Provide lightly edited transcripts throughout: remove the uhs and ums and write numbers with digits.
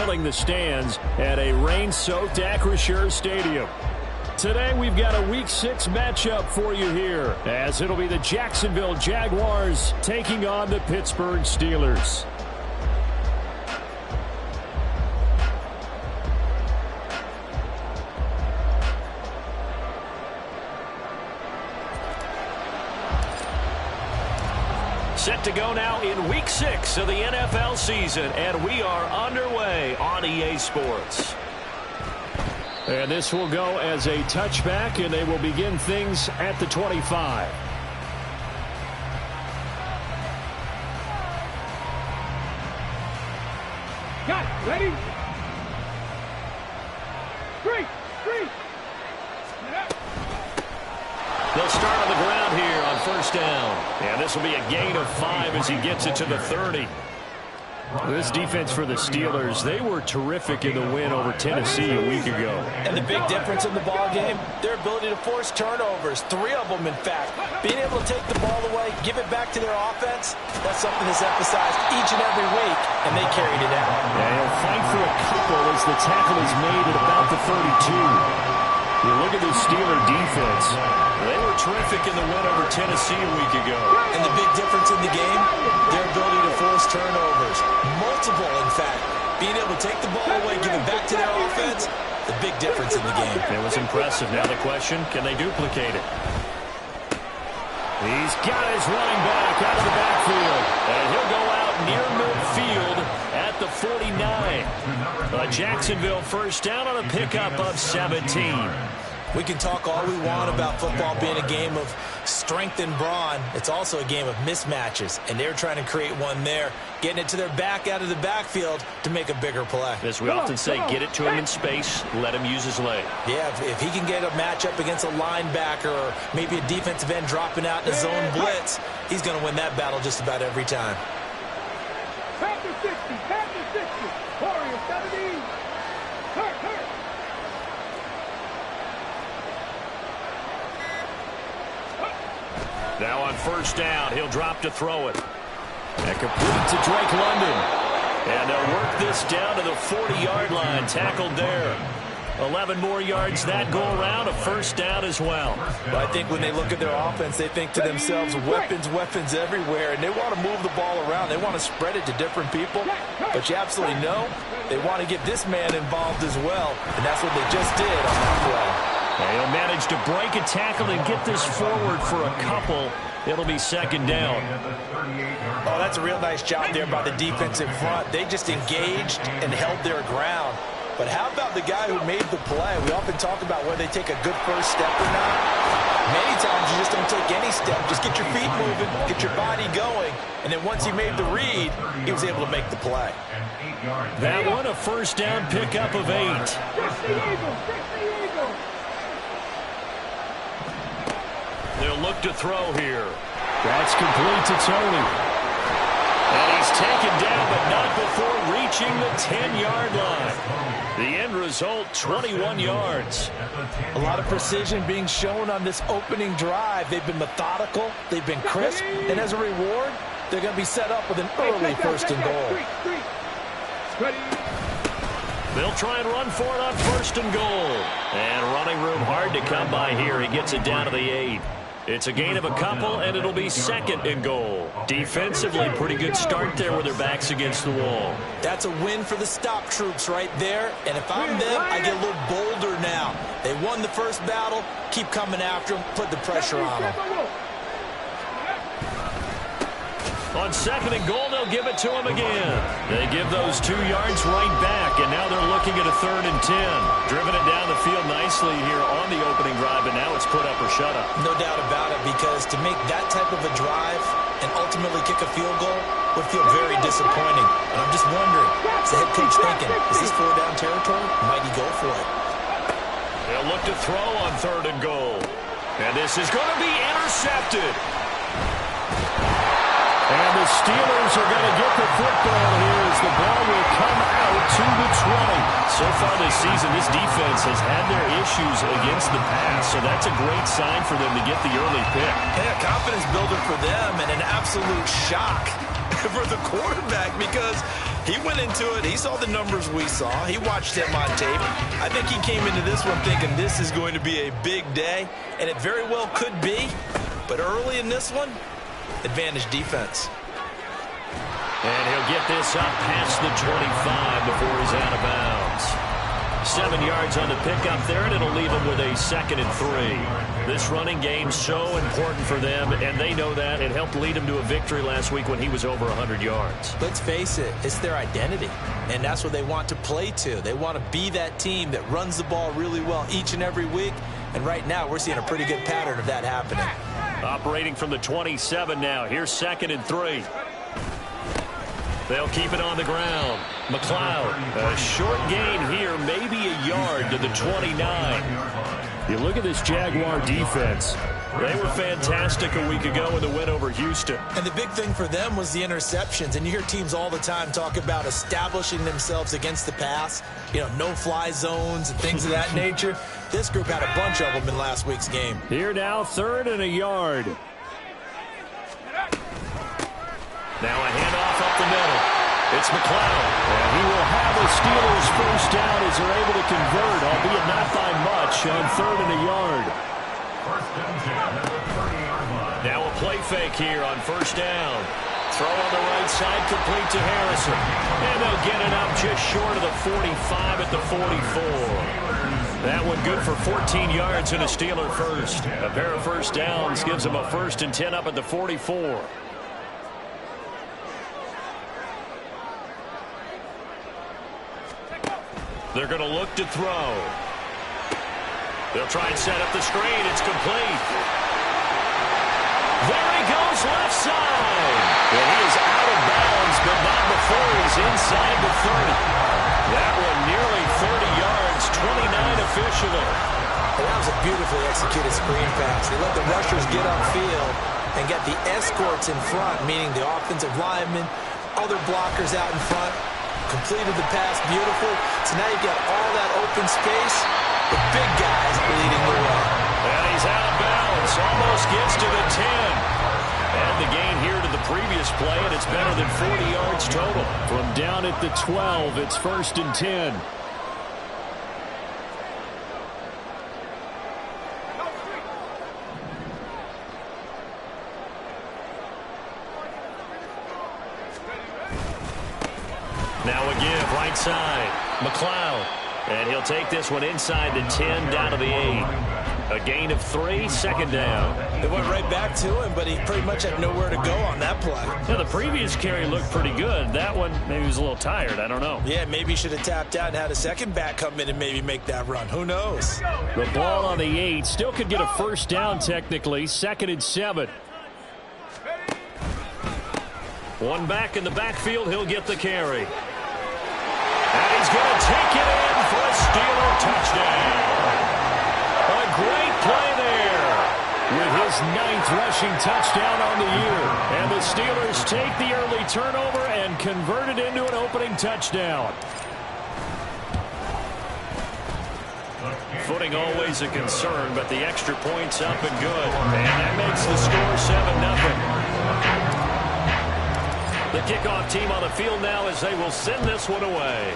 filling the stands at a rain-soaked Acrisure Stadium. Today we've got a Week 6 matchup for you here, as it'll be the Jacksonville Jaguars taking on the Pittsburgh Steelers. Set to go now in Week 6 of the NFL season, and we are underway on EA Sports. And this will go as a touchback, and they will begin things at the 25. Got it. Ready? Three. They'll start on the ground here on first down. And this will be a gain of 5 as he gets it to the 30. This defense for the Steelers, they were terrific in the win over Tennessee a week ago. And the big difference in the ball game, their ability to force turnovers, 3 of them in fact. Being able to take the ball away, give it back to their offense, that's something that's emphasized each and every week, and they carried it out. Yeah, he'll fight for a couple as the tackle is made at about the 32. You look at the Steeler defense. They were terrific in the win over Tennessee a week ago. And the big difference in the game, their ability to force turnovers. Multiple, in fact. Being able to take the ball away, give it back to their offense, the big difference in the game. It was impressive. Now the question, can they duplicate it? He's got his running back out of the backfield. And he'll go out near midfield at the 49. A Jacksonville first down on a pickup of 17. We can talk all we want about football being a game of strength and brawn. It's also a game of mismatches, and they're trying to create one there, getting it to their back out of the backfield to make a bigger play. As we often say, get it to him in space, let him use his leg. Yeah, if he can get a matchup against a linebacker or maybe a defensive end dropping out in a zone blitz, he's going to win that battle just about every time. Panther 60. Warrior 70. Hurt. Now on first down, he'll drop to throw it. And complete to Drake London. And they'll work this down to the 40-yard line, tackled there. 11 more yards that go around, a first down as well. But I think when they look at their offense, they think to themselves, weapons everywhere, and they want to move the ball around. They want to spread it to different people. But you absolutely know they want to get this man involved as well, and that's what they just did on that play. And he'll manage to break a tackle and get this forward for a couple. It'll be second down. Oh, that's a real nice job there by the defensive front. They just engaged and held their ground. But how about the guy who made the play? We often talk about whether they take a good first step or not. Many times you just don't take any step. Just get your feet moving, get your body going. And then once he made the read, he was able to make the play. That one, a first down pickup of 8. They'll look to throw here. That's complete to Tony. And he's taken down, but not before reaching the 10-yard line. The end result, 21 yards. A lot of precision being shown on this opening drive. They've been methodical. They've been crisp. And as a reward, they're going to be set up with an early first and goal. They'll try and run for it on first and goal. And running room hard to come by here. He gets it down to the 8. It's a gain of a couple, and it'll be second and goal. Defensively, pretty good start there with their backs against the wall. That's a win for the stop troops right there. And if I'm them, I get a little bolder now. They won the first battle. Keep coming after them. Put the pressure on them. On second and goal, they'll give it to him again. They give those 2 yards right back, and now they're looking at a 3rd and 10. Driven it down the field nicely here on the opening drive, and now it's put up or shut up. No doubt about it, because to make that type of a drive and ultimately kick a field goal would feel very disappointing. And I'm just wondering, is the head coach thinking, is this 4-down territory? Might he go for it? They'll look to throw on 3rd and goal. And this is going to be intercepted. And the Steelers are going to get the football here as the ball will come out to the 20. So far this season, this defense has had their issues against the pass, so that's a great sign for them to get the early pick. Yeah, confidence builder for them and an absolute shock for the quarterback because He went into it. He saw the numbers we saw. He watched him on tape. I think he came into this one thinking this is going to be a big day, and it very well could be. But early in this one, advantage defense. And he'll get this up past the 25 before he's out of bounds. 7 yards on the pickup there, and it'll leave him with a 2nd and 3. This running game's so important for them, and they know that. It helped lead him to a victory last week when he was over 100 yards. Let's face it, it's their identity, and that's what they want to play to. They want to be that team that runs the ball really well each and every week, and right now we're seeing a pretty good pattern of that happening. Operating from the 27 now. Here's 2nd and 3. They'll keep it on the ground. McLeod, a short gain here, maybe a yard to the 29. You look at this Jaguar defense. They were fantastic a week ago in the win over Houston. And the big thing for them was the interceptions. And you hear teams all the time talk about establishing themselves against the pass, you know, no-fly zones and things of that nature. This group had a bunch of them in last week's game. Here now, 3rd and a yard. Now a handoff up the middle. It's McLeod. And he will have the Steelers first down as they're able to convert, albeit not by much, on 3rd and a yard. Now a play fake here on 1st down. Throw on the right side, complete to Harrison. And they'll get it up just short of the 45 at the 44. That one good for 14 yards and a Steeler first. A pair of first downs gives them a 1st and 10 up at the 44. They're going to look to throw. They'll try and set up the screen. It's complete. There he goes, left side. And he is out of bounds, but not before he's inside the 30. That one nearly 30 yards, 29 officially. Well, that was a beautifully executed screen pass. They let the rushers get upfield and get the escorts in front, meaning the offensive linemen, other blockers out in front. Completed the pass beautiful. So now you've got all that open space. The big guys leading the way. And he's out of bounds. Almost gets to the 10. And the gain here to the previous play, and it's better than 40 yards total. From down at the 12, it's 1st and 10. Now a give, right side. McLeod. And he'll take this one inside the 10, down to the 8. A gain of 3, 2nd down. It went right back to him, but he pretty much had nowhere to go on that play. Yeah, the previous carry looked pretty good. That one, maybe he was a little tired. I don't know. Yeah, maybe he should have tapped out and had a second back come in and maybe make that run. Who knows? The ball on the 8. Still could get a 1st down technically. 2nd and 7. One back in the backfield. He'll get the carry. And he's going to take it in for a Steeler touchdown. A great play there with his 9th rushing touchdown on the year. And the Steelers take the early turnover and convert it into an opening touchdown. Footing always a concern, but the extra point's up and good. And that makes the score 7-0. The kickoff team on the field now as they will send this one away.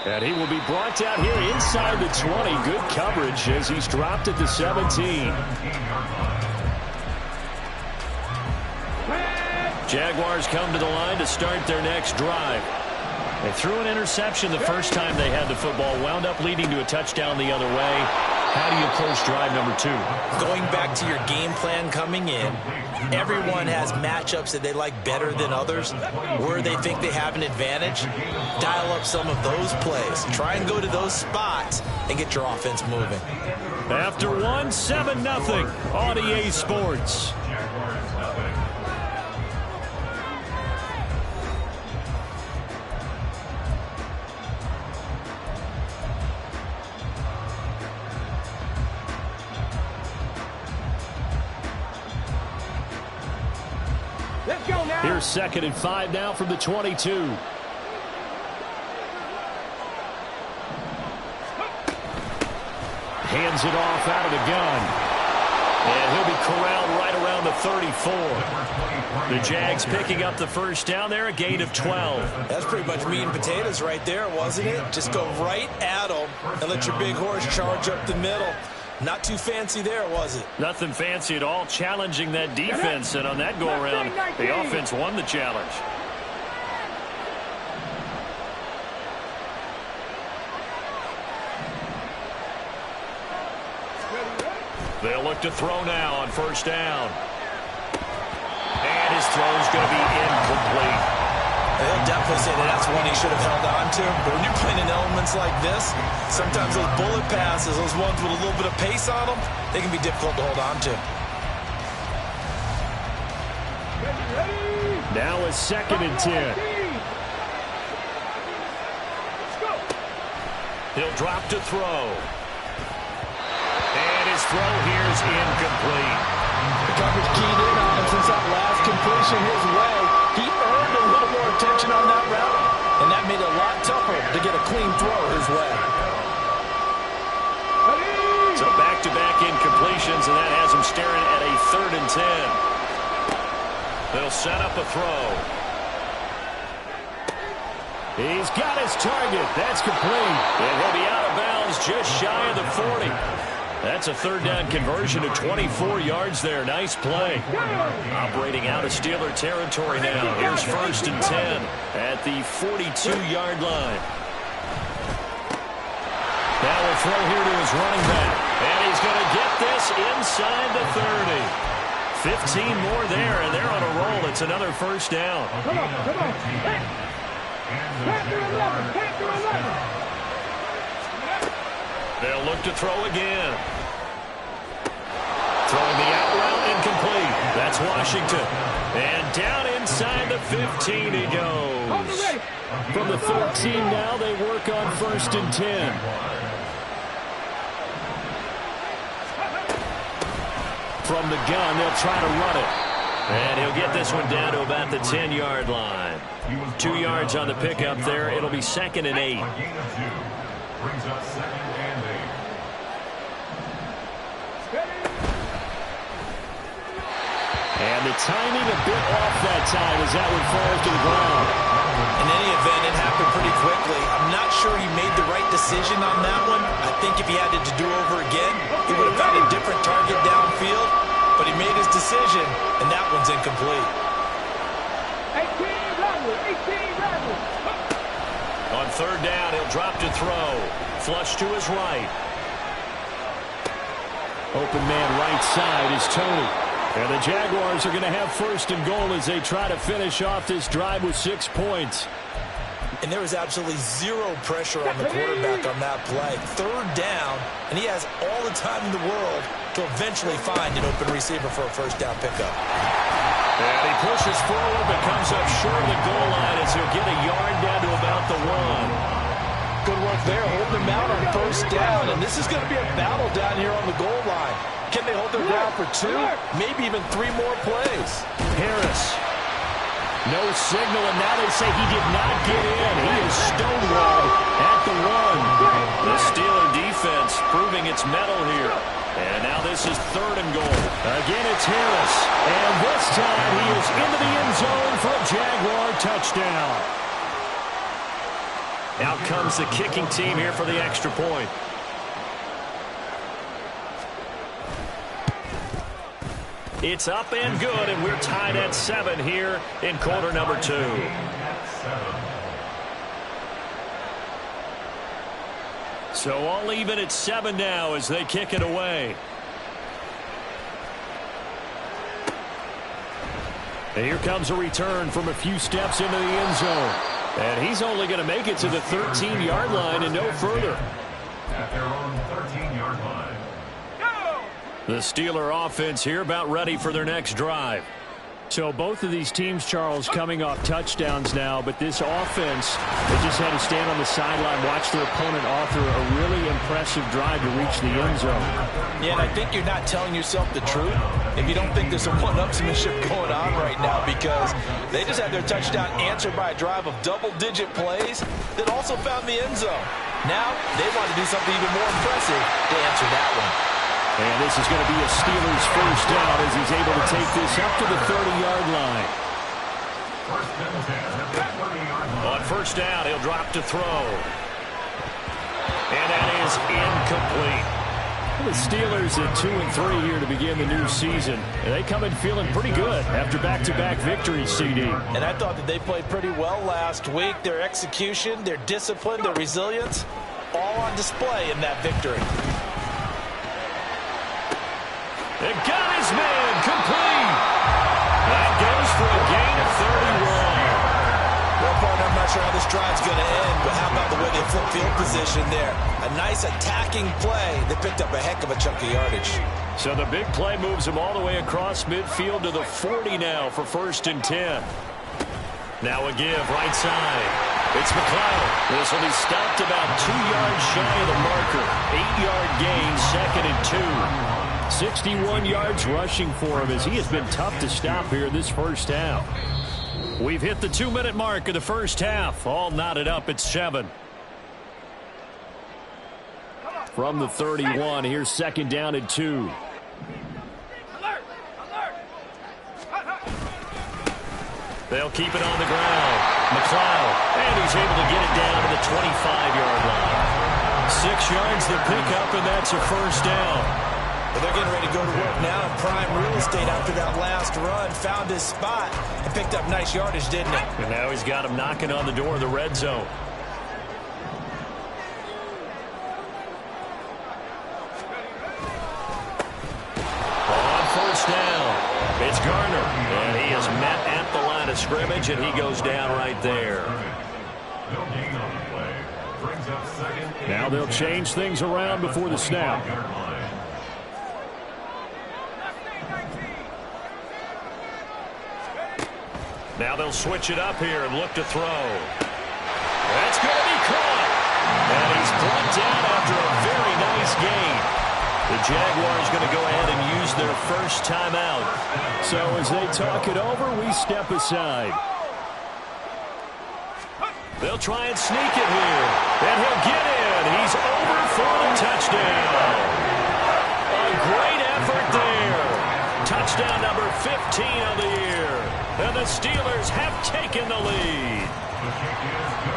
And he will be brought down here inside the 20. Good coverage as he's dropped at the 17. Jaguars come to the line to start their next drive. They threw an interception the first time they had the football, wound up leading to a touchdown the other way. How do you approach drive number 2? Going back to your game plan coming in, everyone has matchups that they like better than others, where they think they have an advantage. Dial up some of those plays. Try and go to those spots and get your offense moving. After 1, 7-0 on EA Sports. Let's go now. Here's 2nd and 5 now from the 22. Hands it off out of the gun. And he'll be corralled right around the 34. The Jags picking up the first down there, a gain of 12. That's pretty much meat and potatoes right there, wasn't it? Just go right at them and let your big horse charge up the middle. Not too fancy there, was it? Nothing fancy at all, challenging that defense. And on that go-around, the offense won the challenge. They'll look to throw now on first down. And his throw's going to be incomplete. They'll definitely say that's one he should have held on to. But when you're playing in elements like this, sometimes those bullet passes, those ones with a little bit of pace on them, they can be difficult to hold on to. Now a 2nd and 10. He'll drop to throw. And his throw here is incomplete. The coverage keyed in on him since that last completion his way. He earned a little more attention on that route, and that made it a lot tougher to get a clean throw his way. So back-to-back incompletions, and that has him staring at a 3rd and 10. They'll set up a throw. He's got his target. That's complete. And he'll be out of bounds just shy of the 40. That's a 3rd down conversion to 24 yards there. Nice play. Operating out of Steeler territory now. Here's 1st and 10 at the 42-yard line. Now we'll throw here to his running back. And he's going to get this inside the 30. 15 more there, and they're on a roll. It's another first down. Come on, come on. Pass to 11. They'll look to throw again. Throwing the out route, incomplete. That's Washington. And down inside the 15 he goes. From the 13 now, they work on 1st and 10. From the gun, they'll try to run it. And he'll get this one down to about the 10-yard line. 2 yards on the pickup there. It'll be 2nd and 8. Brings us 2nd and 8. And the timing a bit off that time as that one falls to the ground. In any event, it happened pretty quickly. I'm not sure he made the right decision on that one. I think if he had it to do over again, he would have found a different target downfield. But he made his decision, and that one's incomplete. 18 level. On 3rd down, he'll drop to throw. Flush to his right. Open man right side is Tony. And the Jaguars are going to have 1st and goal as they try to finish off this drive with 6 points. And there was absolutely zero pressure on the quarterback on that play. 3rd down, and he has all the time in the world to eventually find an open receiver for a 1st down pickup. And he pushes forward but comes up short of the goal line as he'll get a yard down to about the 1. Good work there, holding him out on 1st down. And this is going to be a battle down here on the goal line. Can they hold their ground for 2, maybe even 3 more plays? Harris. No signal, and now they say he did not get in. He is stonewalled at the 1. The Steeler defense proving its mettle here. And now this is 3rd and goal. Again, it's Harris. And this time he is into the end zone for a Jaguar touchdown. Out comes the kicking team here for the extra point. It's up and good, and we're tied at 7 here in quarter number 2. So all even at 7 now as they kick it away. And here comes a return from a few steps into the end zone. And he's only going to make it to the 13-yard line and no further. At their own 13-yard line. The Steeler offense here about ready for their next drive. So both of these teams, Charles, coming off touchdowns now, but this offense, they just had to stand on the sideline, watch their opponent author a really impressive drive to reach the end zone. Yeah, and I think you're not telling yourself the truth if you don't think there's some one-upsmanship going on right now, because they just had their touchdown answered by a drive of double-digit plays that also found the end zone. Now, they want to do something even more impressive to answer that one. And this is going to be a Steelers first down as he's able to take this up to the 30-yard line. On first down, he'll drop to throw. And that is incomplete. The Steelers at 2-3 here to begin the new season. And they come in feeling pretty good after back-to-back victories, CD. And I thought that they played pretty well last week. Their execution, their discipline, their resilience, all on display in that victory. It got his man complete. That goes for a gain of 31. Well, partner, I'm not sure how this drive's going to end, but how about the way they flip field position there? A nice attacking play. They picked up a heck of a chunk of yardage. So the big play moves them all the way across midfield to the 40 now for 1st and 10. Now a give right side. It's McLeod. This will be stopped about 2 yards shy of the marker. 8-yard gain, 2nd and 2. 61 yards rushing for him as he has been tough to stop here in this first half. We've hit the 2-minute mark of the first half. All knotted up at 7. From the 31, here's 2nd down and 2. They'll keep it on the ground. McLeod, and he's able to get it down to the 25-yard line. 6 yards the pickup, and that's a first down. Well, they're getting ready to go to work now in prime real estate after that last run. Found his spot and picked up nice yardage, didn't he? And now he's got him knocking on the door of the red zone. On first down, it's Garner. And he is met at the line of scrimmage, and he goes down right there. Now they'll change things around before the snap. Now they'll switch it up here and look to throw. That's going to be caught. And he's brought down after a very nice gain. The Jaguars going to go ahead and use their first timeout. So as they talk it over, we step aside. They'll try and sneak it here. And he'll get in. He's over for the touchdown. A great effort there. Touchdown number 15 of the year. And the Steelers have taken the lead.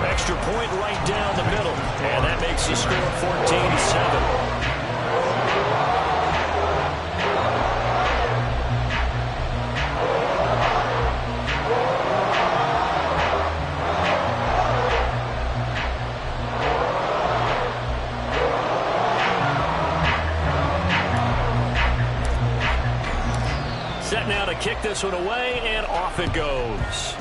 Extra point right down the middle. And that makes the score 14-7. Set now to kick this one away, and off it goes.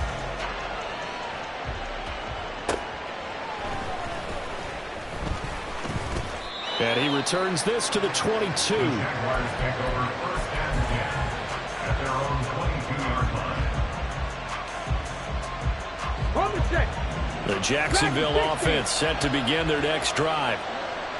And he returns this to the 22. Jaguars take over 1st and 10 at their own 22-yard line. The Jacksonville offense set to begin their next drive.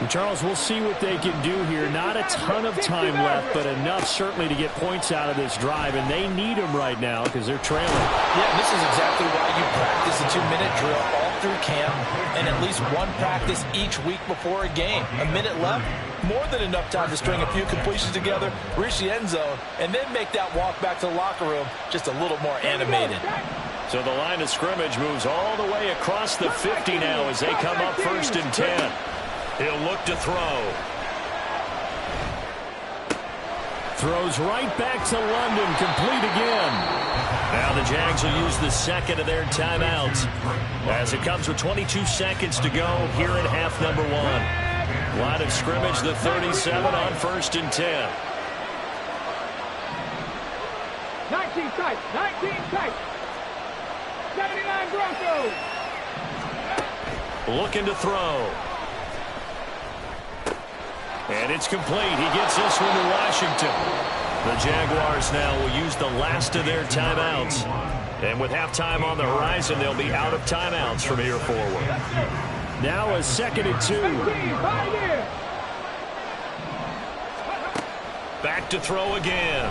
Charles, we'll see what they can do here. Not a ton of time left, but enough certainly to get points out of this drive, and they need them right now because they're trailing. Yeah, this is exactly why you practice a 2-minute drill all through camp and at least one practice each week before a game. A minute left, more than enough time to string a few completions together, reach the end zone, and then make that walk back to the locker room just a little more animated. So the line of scrimmage moves all the way across the 50 now as they come up 1st and 10. He'll look to throw. Throws right back to London, complete again. Now the Jags will use the second of their timeouts as it comes with 22 seconds to go here in half number 1. Line of scrimmage, the 37 on 1st and 10. 19 tight, 19 tight. 79 Broncos. Looking to throw. And it's complete. He gets this one to Washington. The Jaguars now will use the last of their timeouts. And with halftime on the horizon, they'll be out of timeouts from here forward. Now a 2nd and 2. Back to throw again.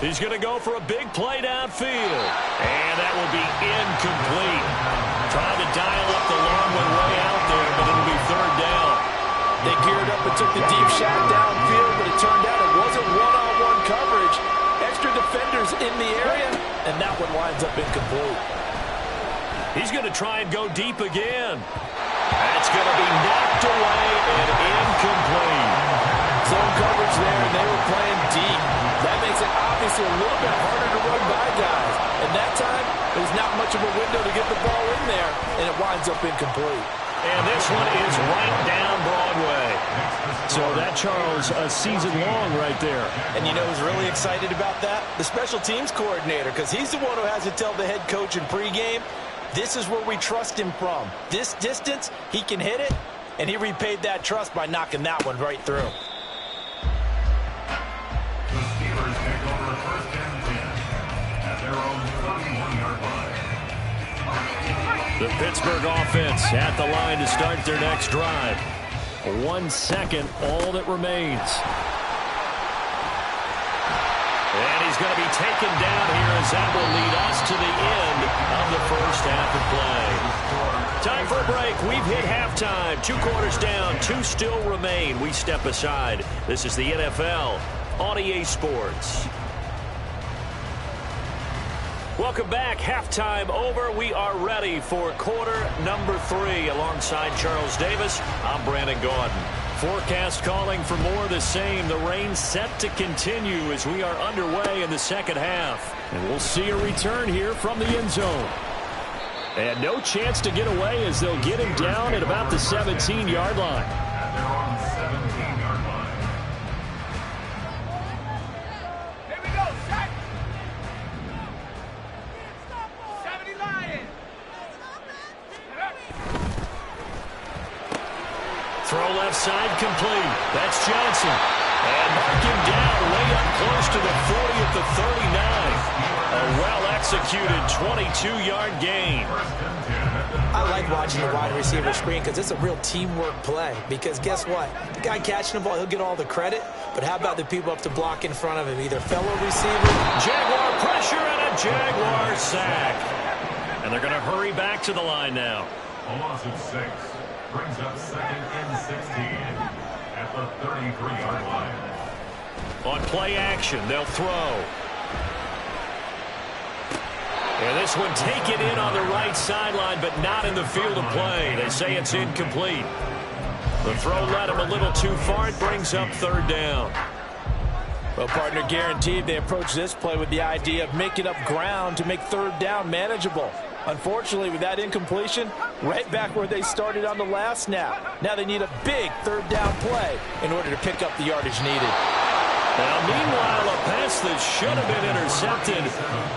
He's going to go for a big play downfield. And that will be incomplete. Trying to dial up the long one way out there, but it'll be 3rd down. They geared up and took the deep shot downfield, but it turned out it wasn't one-on-one coverage. Extra defenders in the area, and that one winds up incomplete. He's going to try and go deep again. That's going to be knocked away and incomplete. Zone coverage there, and they were playing deep. That makes it obviously a little bit harder to run by guys. And that time, there's not much of a window to get the ball in there, and it winds up incomplete. And this one is right down Broadway. So that, Charles, a season long right there. And you know who's really excited about that? The special teams coordinator, because he's the one who has to tell the head coach in pregame, this is where we trust him from. This distance, he can hit it, and he repaid that trust by knocking that one right through. The Steelers take over first and 10 at their own 31-yard line. The Pittsburgh offense at the line to start their next drive. 1 second, all that remains. And he's going to be taken down here as that will lead us to the end of the first half of play. Time for a break. We've hit halftime. 2 quarters down, 2 still remain. We step aside. This is the NFL on EA Sports. Welcome back. Halftime over. We are ready for quarter number 3. Alongside Charles Davis, I'm Brandon Gaudin. Forecast calling for more of the same. The rain set to continue as we are underway in the second half. And we'll see a return here from the end zone. And no chance to get away as they'll get him down at about the 17-yard line. At their own 17-yard line. Here we go, set. 70 Lions. Throw left side complete. That's Johnson. And mark him down way up close to the 40 at the 39. A well-executed 22-yard gain. I like watching the wide receiver screen because it's a real teamwork play. Because guess what? The guy catching the ball, he'll get all the credit. But how about the people up to block in front of him? Either fellow receiver. Jaguar pressure and a Jaguar sack. And they're going to hurry back to the line now. A loss of 6 brings up second and 16 at the 33-yard line. On play action, they'll throw. And this one taken in on the right sideline, but not in the field of play. They say it's incomplete. The throw led him a little too far. It brings up third down. Well, partner, guaranteed they approach this play with the idea of making up ground to make third down manageable. Unfortunately, with that incompletion, right back where they started on the last snap. Now they need a big third down play in order to pick up the yardage needed. Now, meanwhile, a pass that should have been intercepted,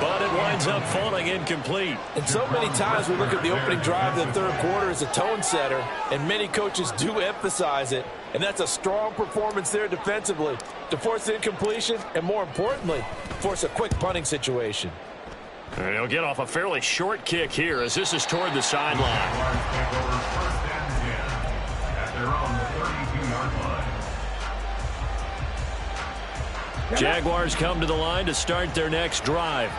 but it winds up falling incomplete. And so many times we look at the opening drive of the third quarter as a tone setter, and many coaches do emphasize it. And that's a strong performance there defensively to force the incompletion and, more importantly, force a quick punting situation. And he'll get off a fairly short kick here as this is toward the sideline. Jaguars take over first and 10 at their own 32-yard line. Jaguars come to the line to start their next drive.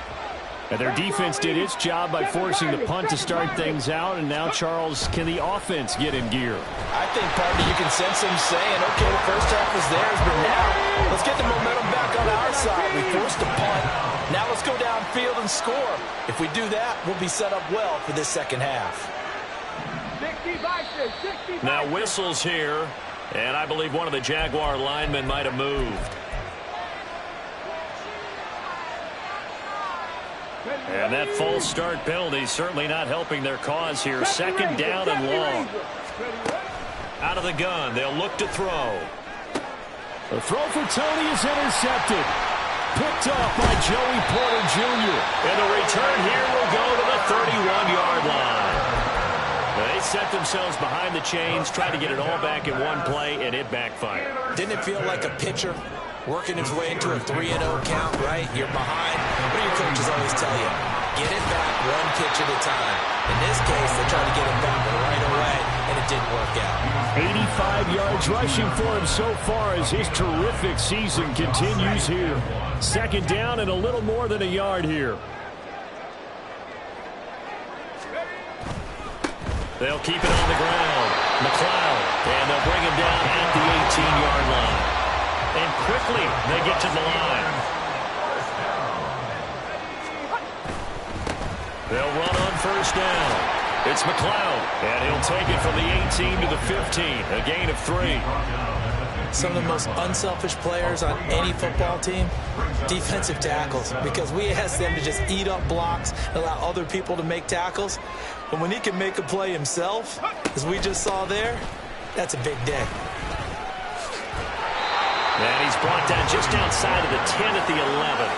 And their defense did its job by forcing the punt to start things out. And now, Charles, can the offense get in gear? I think, partner, you can sense them saying, okay, the first half was theirs, but now let's get the momentum back on our side. We forced a punt. Now let's go downfield and score. If we do that, we'll be set up well for this second half. 60 Now whistles here, and I believe one of the Jaguar linemen might have moved. And that false start penalty certainly not helping their cause here. Second down and long. Out of the gun, they'll look to throw. The throw for Tony is intercepted. Picked off by Joey Porter Jr. And the return here will go to the 31-yard line. They set themselves behind the chains, tried to get it all back in one play, and it backfired. Didn't it feel like a pitcher working his way into a 3-0 count, right? You're behind. What do your coaches always tell you? Get it back one pitch at a time. In this case, they tried to get it back right away, and it didn't work out. 85 yards rushing for him so far as his terrific season continues here. Second down and a little more than a yard here. They'll keep it on the ground. McLeod, and they'll bring him down at the 18-yard line. And quickly, they get to the line. They'll run on first down. It's McLeod, and he'll take it from the 18 to the 15, a gain of 3. Some of the most unselfish players on any football team, defensive tackles, because we ask them to just eat up blocks and allow other people to make tackles. But when he can make a play himself, as we just saw there, that's a big day. And he's brought down just outside of the 10 at the 11.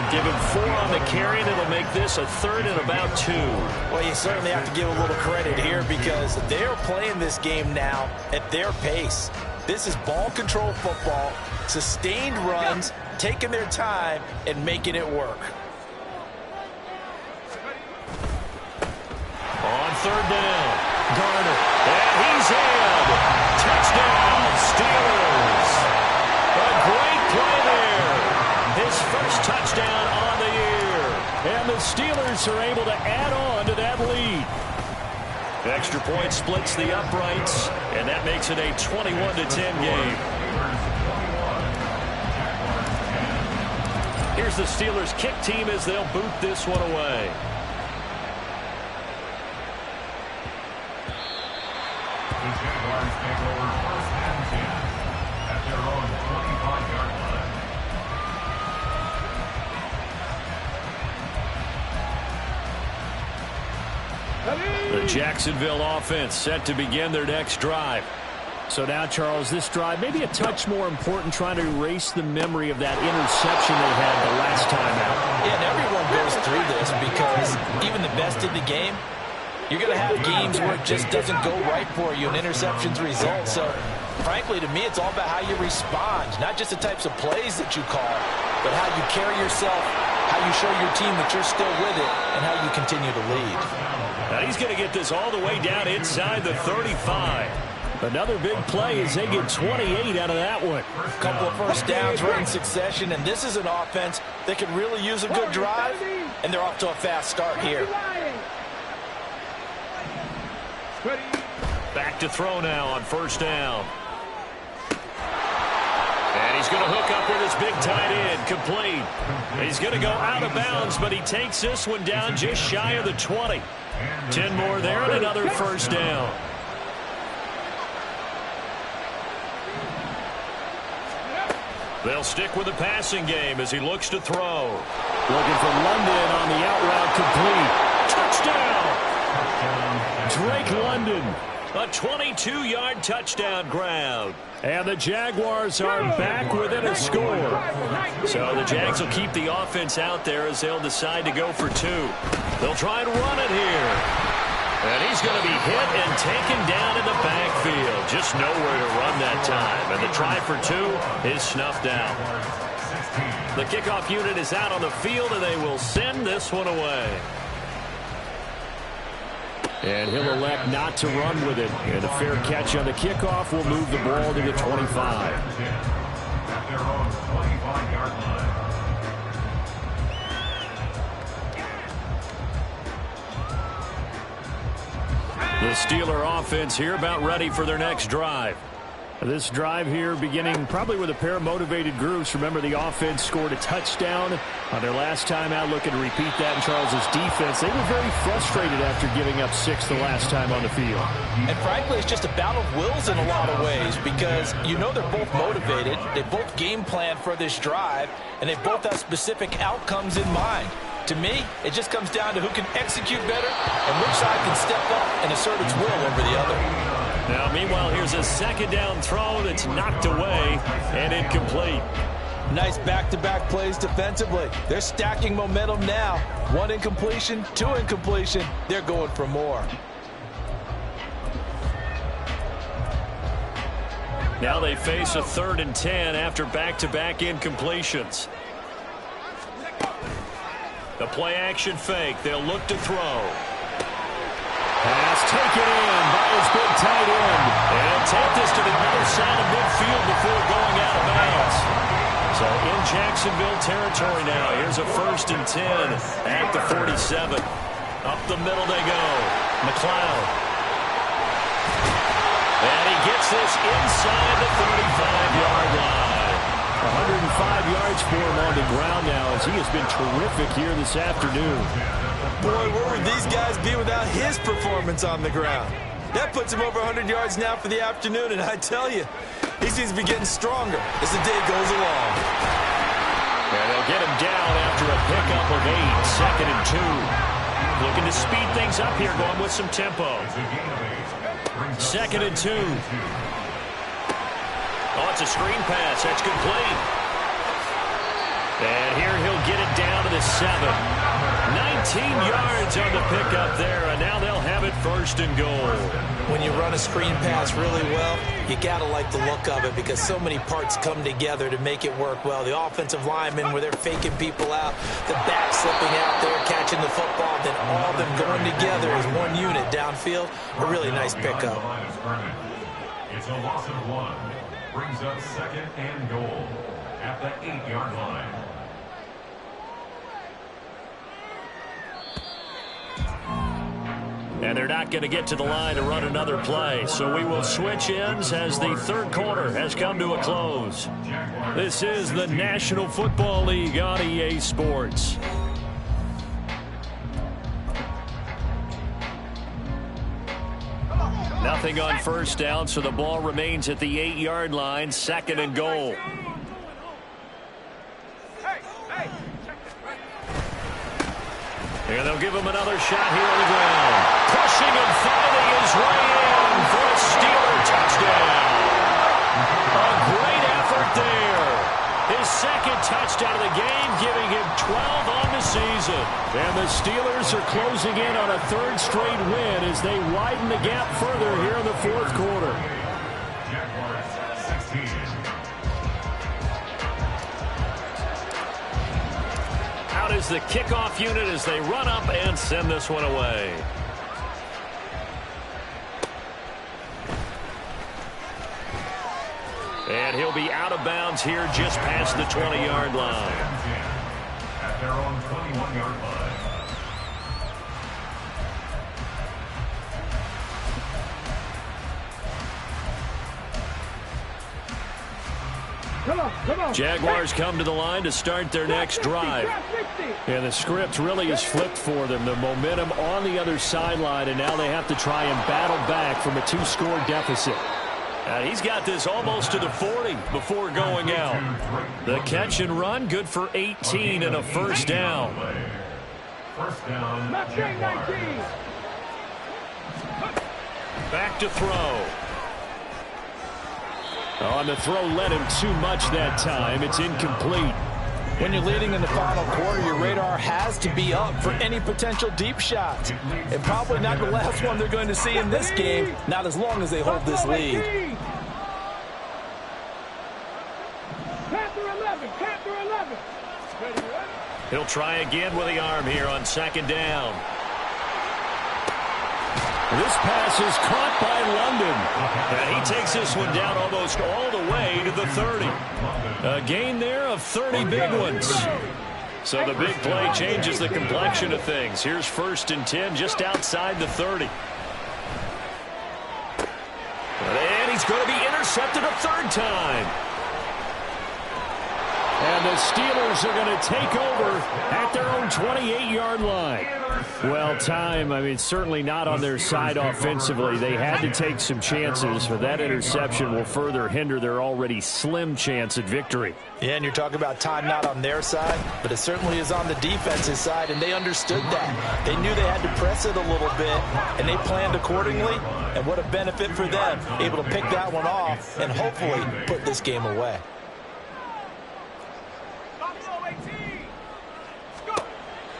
Give him 4 on the carry, and it'll make this a 3rd and about 2. Well, you certainly have to give a little credit here because they're playing this game now at their pace. This is ball control football, sustained runs, taking their time, and making it work. On 3rd down, Garner, and he's in. Touchdown, Steelers. A great play there. His first touchdown on the year. And the Steelers are able to add on to that lead. Extra point splits the uprights, and that makes it a 21-10 game. Here's the Steelers kick team as they'll boot this one away. The Jaguars take over 1st and 10 at their own 25-yard line. The Jacksonville offense set to begin their next drive. So now, Charles, this drive may be a touch more important, trying to erase the memory of that interception they had the last time out. Yeah, and everyone goes through this because even the best in the game, you're going to have games where it just doesn't go right for you and interceptions result. So, frankly, to me, it's all about how you respond, not just the types of plays that you call, but how you carry yourself, how you show your team that you're still with it, and how you continue to lead. Now he's going to get this all the way down inside the 35. Another big play as they get 28 out of that one. A couple of first downs right in succession, and this is an offense that could really use a good drive, and they're off to a fast start here. Back to throw now on first down. And he's going to hook up with his big tight end, complete. He's going to go out of bounds, but he takes this one down just shy of the 20. 10 more there and another first down. They'll stick with the passing game as he looks to throw. Looking for London on the out route, complete. Touchdown! Drake London. A 22-yard touchdown grab. And the Jaguars are back within a score. So the Jags will keep the offense out there as they'll decide to go for 2. They'll try and run it here. And he's going to be hit and taken down in the backfield. Just nowhere to run that time. And the try for 2 is snuffed out. The kickoff unit is out on the field, and they will send this one away. And he'll elect not to run with it. And a fair catch on the kickoff will move the ball to the 25. At their own 25-yard line. The Steeler offense here about ready for their next drive. This drive here beginning probably with a pair of motivated groups. Remember, the offense scored a touchdown on their last time out. Looking to repeat that in Charles's defense. They were very frustrated after giving up 6 the last time on the field. And frankly, it's just a battle of wills in a lot of ways because you know they're both motivated. They both game plan for this drive, and they both have specific outcomes in mind. To me, it just comes down to who can execute better and which side can step up and assert its will over the other. Now, meanwhile, here's a second down throw that's knocked away and incomplete. Nice back-to-back plays defensively. They're stacking momentum now. 1 incompletion, 2 incompletion. They're going for more. Now they face a 3rd and 10 after back-to-back incompletions. The play-action fake. They'll look to throw. Pass taken in by his big tight end. And he'll take this to the other side of midfield before going out of bounds. So in Jacksonville territory now. Here's a 1st and 10 at the 47. Up the middle they go. McLeod. And he gets this inside the 35-yard line. 105 yards for him on the ground now as he has been terrific here this afternoon. Boy, where would these guys be without his performance on the ground? That puts him over 100 yards now for the afternoon, and I tell you, he seems to be getting stronger as the day goes along. And they'll get him down after a pickup of 8, 2nd and 2. Looking to speed things up here, going with some tempo. 2nd and 2. Oh, it's a screen pass. That's complete. And here he'll get it down to the 7. 19 yards on the pickup there, and now they'll have it 1st and goal. When you run a screen pass really well, you got to like the look of it because so many parts come together to make it work well. The offensive linemen, where they're faking people out, the back slipping out there, catching the football, then all of them going together as one unit downfield. A really nice pickup. It's a loss of 1. Brings up 2nd and goal at the 8-yard line. And they're not going to get to the line to run another play. So we will switch ends as the 3rd quarter has come to a close. This is the National Football League on EA Sports. Nothing on 1st down, so the ball remains at the 8-yard line, 2nd and goal. And they'll give him another shot here on the ground. Pushing and finding his way in for a Steeler touchdown. A great effort there. His 2nd touchdown of the game, giving him 12 on the season. And the Steelers are closing in on a 3rd straight win as they widen the gap further here in the 4th quarter. Jaguars 16. Out is the kickoff unit as they run up and send this one away. And he'll be out of bounds here just past the 20-yard line. At their own 21-yard line. Jaguars come to the line to start their next drive. And the script really is flipped for them. The momentum on the other sideline, and now they have to try and battle back from a 2-score deficit. He's got this almost to the 40 before going out. The catch and run, good for 18 and a 1st down. 1st down. Back to throw. On the throw led him too much that time. It's incomplete. When you're leading in the final quarter, your radar has to be up for any potential deep shots. And probably not the last one they're going to see in this game, not as long as they hold this lead. Panther 11. He'll try again with the arm here on 2nd down. This pass is caught by London. And he takes this one down almost all the way to the 30. A gain there of 30 big ones. So the big play changes the complexion of things. Here's 1st and 10 just outside the 30. And he's going to be intercepted a 3rd time. And the Steelers are going to take over at their own 28-yard line. Well, time, certainly not on their side offensively. They had to take some chances, but that interception will further hinder their already slim chance at victory. Yeah, and you're talking about time not on their side, but it certainly is on the defensive side, and they understood that. They knew they had to press it a little bit, and they planned accordingly, and what a benefit for them, able to pick that one off and hopefully put this game away.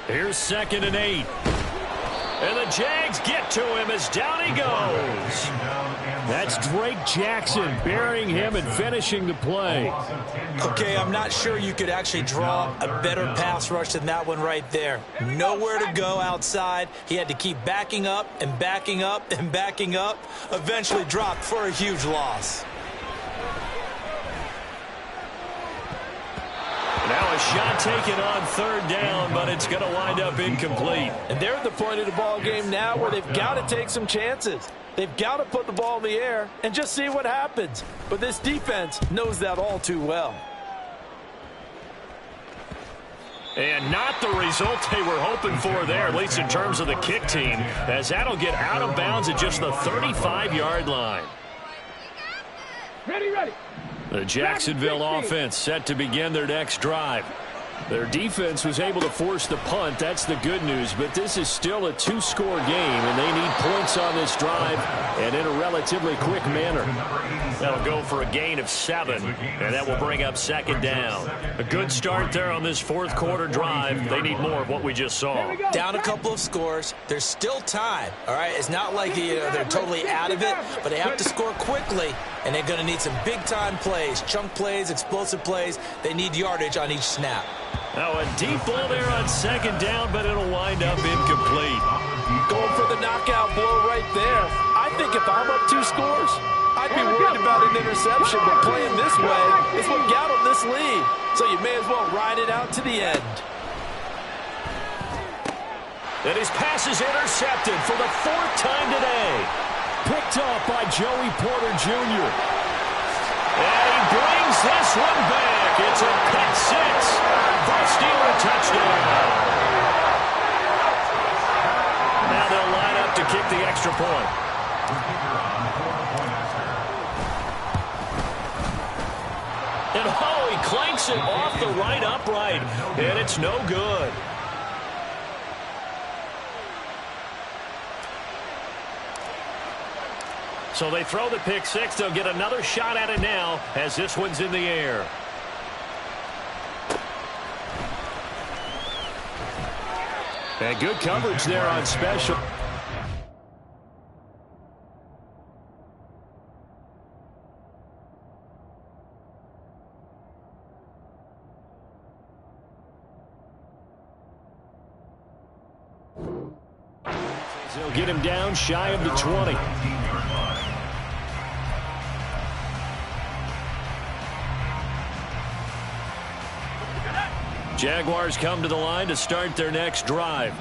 Here's 2nd and 8. And the Jags get to him as down he goes. That's Drake Jackson burying him and finishing the play. Okay, I'm not sure you could actually draw a better pass rush than that one right there. Nowhere to go outside. He had to keep backing up and backing up and backing up. Eventually dropped for a huge loss. Now A shot taken on third down, but it's going to wind up incomplete. And they're at the point of the ball game now where they've got to take some chances. They've got to put the ball in the air and just see what happens. But this defense knows that all too well. And not the result they were hoping for there, at least in terms of the kick team, as that'll get out of bounds at just the 35-yard line. Ready, ready. The Jacksonville offense set to begin their next drive. Their defense was able to force the punt. That's the good news. But this is still a two-score game, and they need points on this drive and in a relatively quick manner. That'll go for a gain of 7, and that will bring up second down. A good start there on this fourth quarter drive. They need more of what we just saw. Down a couple of scores. There's still time. All right, it's not like they're totally out of it, but they have to score quickly, and they're going to need some big-time plays, chunk plays, explosive plays. They need yardage on each snap. Now a deep ball there on second down, but it'll wind up incomplete. Going for the knockout blow right there. I think if I'm up 2 scores, I'd be worried about an interception, but playing this way is what got them this lead. So you may as well ride it out to the end. And his pass is intercepted for the 4th time today. Picked up by Joey Porter Jr. And he brings this one back. It's a pick 6 for a Steeler touchdown. Now they'll line up to kick the extra point. And oh, he clanks it off the right upright. And it's no good. So they throw the pick 6. They'll get another shot at it now as this one's in the air. And good coverage there on special. They'll get him down shy of the 20. Jaguars come to the line to start their next drive.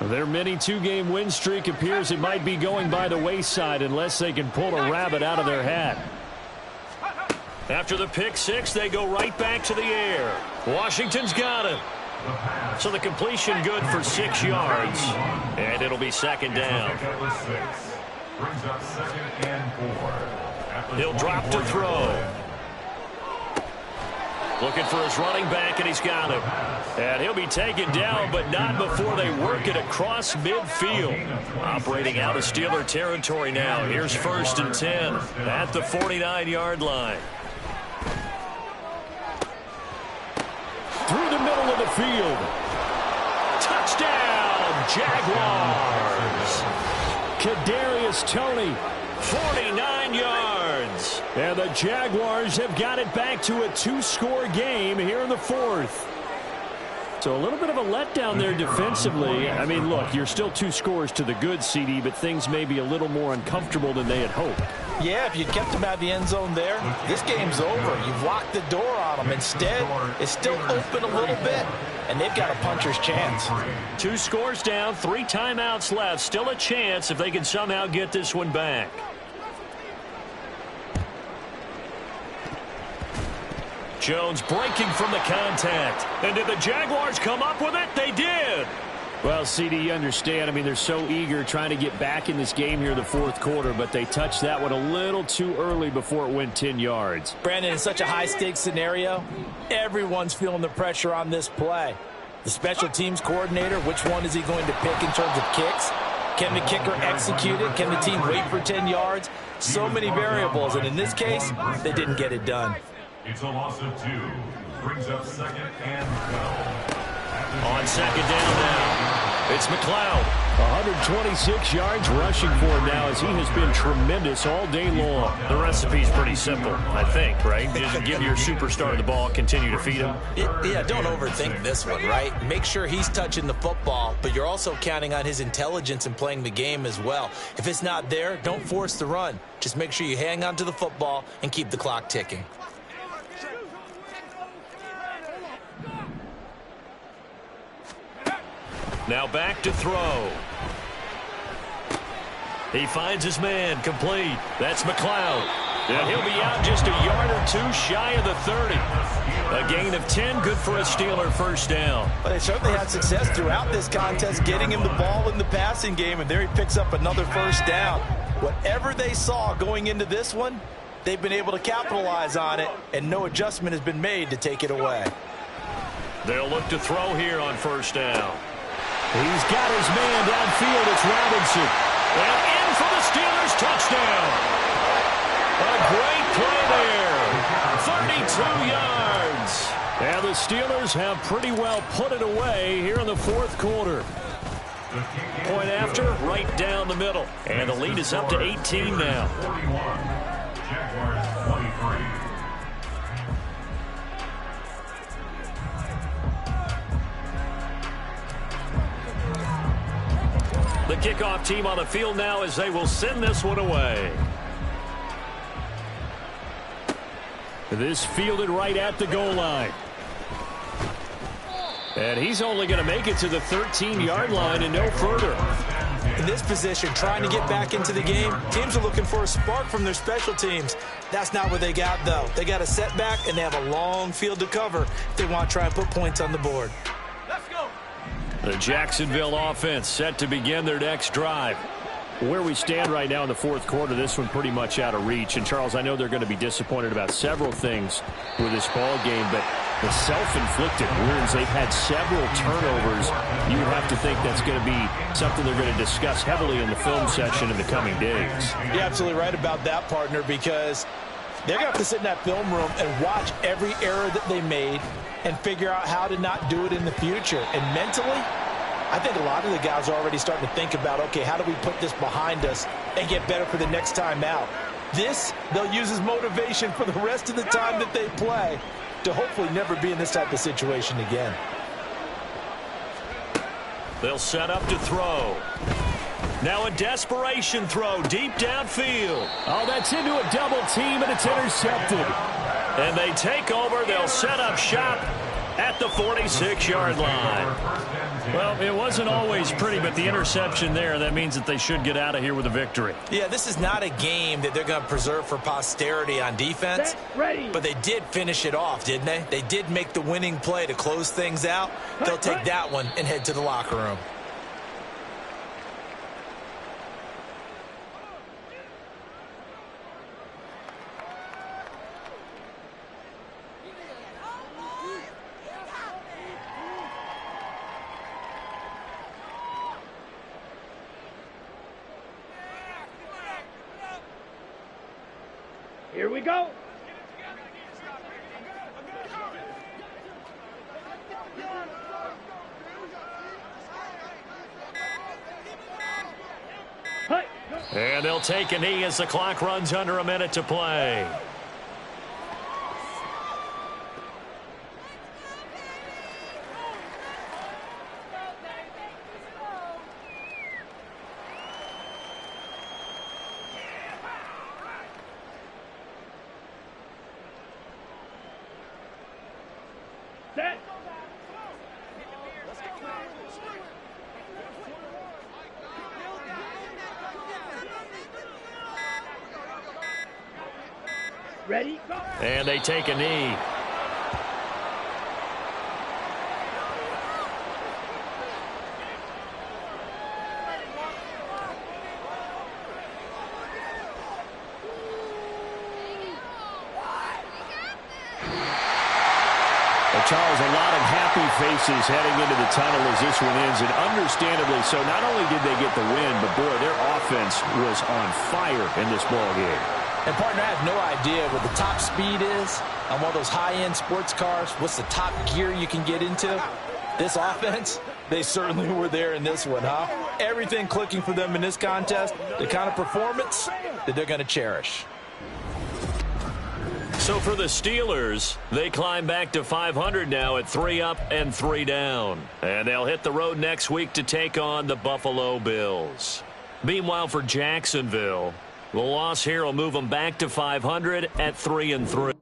Their mini 2-game win streak appears it might be going by the wayside unless they can pull a rabbit out of their hat. After the pick 6, they go right back to the air. Washington's got it. So the completion good for 6 yards. And it'll be second down. He'll drop to throw. Looking for his running back, and he's got him. And he'll be taken down, but not before they work it across midfield. Operating out of Steeler territory now. Here's 1st and 10 at the 49-yard line. Through the middle of the field. Touchdown, Jaguars. Kadarius Toney. 49 yards. And the Jaguars have got it back to a 2-score game here in the 4th. So a little bit of a letdown there defensively. I mean, look, you're still 2 scores to the good, CD, but things may be a little more uncomfortable than they had hoped. Yeah, if you kept them out of the end zone there, this game's over. You've locked the door on them. Instead, it's still open a little bit, and they've got a puncher's chance. 2 scores down, 3 timeouts left. Still a chance if they can somehow get this one back. Jones breaking from the contact. And did the Jaguars come up with it? They did. Well, CD, you understand. I mean, they're so eager trying to get back in this game here in the 4th quarter, but they touched that one a little too early before it went 10 yards. Brandon, in such a high-stakes scenario, everyone's feeling the pressure on this play. The special teams coordinator, which one is he going to pick in terms of kicks? Can the kicker execute it? Can the team wait for 10 yards? So many variables, and in this case, they didn't get it done. It's a loss of 2. Brings up 2nd and 12. On second down now, it's McLeod. 126 yards rushing for him now as he has been tremendous all day long. The recipe's pretty simple, I think, right? Just give your superstar the ball, continue to feed him. Yeah, don't overthink this one, right? Make sure he's touching the football, but you're also counting on his intelligence in playing the game as well. If it's not there, don't force the run. Just make sure you hang on to the football and keep the clock ticking. Now back to throw. He finds his man, complete. That's McLeod. And he'll be out just a yard or two shy of the 30. A gain of 10, good for a Steeler first down. Well, they certainly had success throughout this contest, getting him the ball in the passing game, and there he picks up another first down. Whatever they saw going into this one, they've been able to capitalize on it, and no adjustment has been made to take it away. They'll look to throw here on first down. He's got his man downfield. It's Robinson. And in for the Steelers touchdown. A great play there. 32 yards. And the Steelers have pretty well put it away here in the fourth quarter. Point after, right down the middle. And the lead is up to 18 now. 41. Jaguars 23. The kickoff team on the field now as they will send this one away. This fielded right at the goal line. And he's only going to make it to the 13-yard line and no further. In this position, trying to get back into the game, teams are looking for a spark from their special teams. That's not what they got, though. They got a setback, and they have a long field to cover if they want to try and put points on the board. Let's go. The Jacksonville offense set to begin their next drive. Where we stand right now in the fourth quarter, this one pretty much out of reach. And, Charles, I know they're going to be disappointed about several things with this ball game, but the self-inflicted wounds, they've had several turnovers. You would have to think that's going to be something they're going to discuss heavily in the film session in the coming days. You're absolutely right about that, partner, because they're going to have to sit in that film room and watch every error that they made and figure out how to not do it in the future. And mentally, I think a lot of the guys are already starting to think about, okay, how do we put this behind us and get better for the next time out? This, they'll use as motivation for the rest of the time that they play to hopefully never be in this type of situation again. They'll set up to throw. Now a desperation throw deep downfield. Oh, that's into a double team, and it's intercepted. And they take over. They'll set up shop at the 46-yard line. Well, it wasn't always pretty, but the interception there, that means that they should get out of here with a victory. Yeah, this is not a game that they're going to preserve for posterity on defense. But they did finish it off, didn't they? They did make the winning play to close things out. They'll take that one and head to the locker room. Here we go. And they'll take a knee as the clock runs under a minute to play. Set. Ready? Go. And they take a knee. Charles, a lot of happy faces heading into the tunnel as this one ends, and understandably so. Not only did they get the win, but, boy, their offense was on fire in this ball game. And, partner, I have no idea what the top speed is on one of those high-end sports cars. What's the top gear you can get into? This offense, they certainly were there in this one, huh? Everything clicking for them in this contest, the kind of performance that they're going to cherish. So for the Steelers, they climb back to 500 now at 3 up and 3 down. And they'll hit the road next week to take on the Buffalo Bills. Meanwhile, for Jacksonville, the loss here will move them back to 500 at 3-3.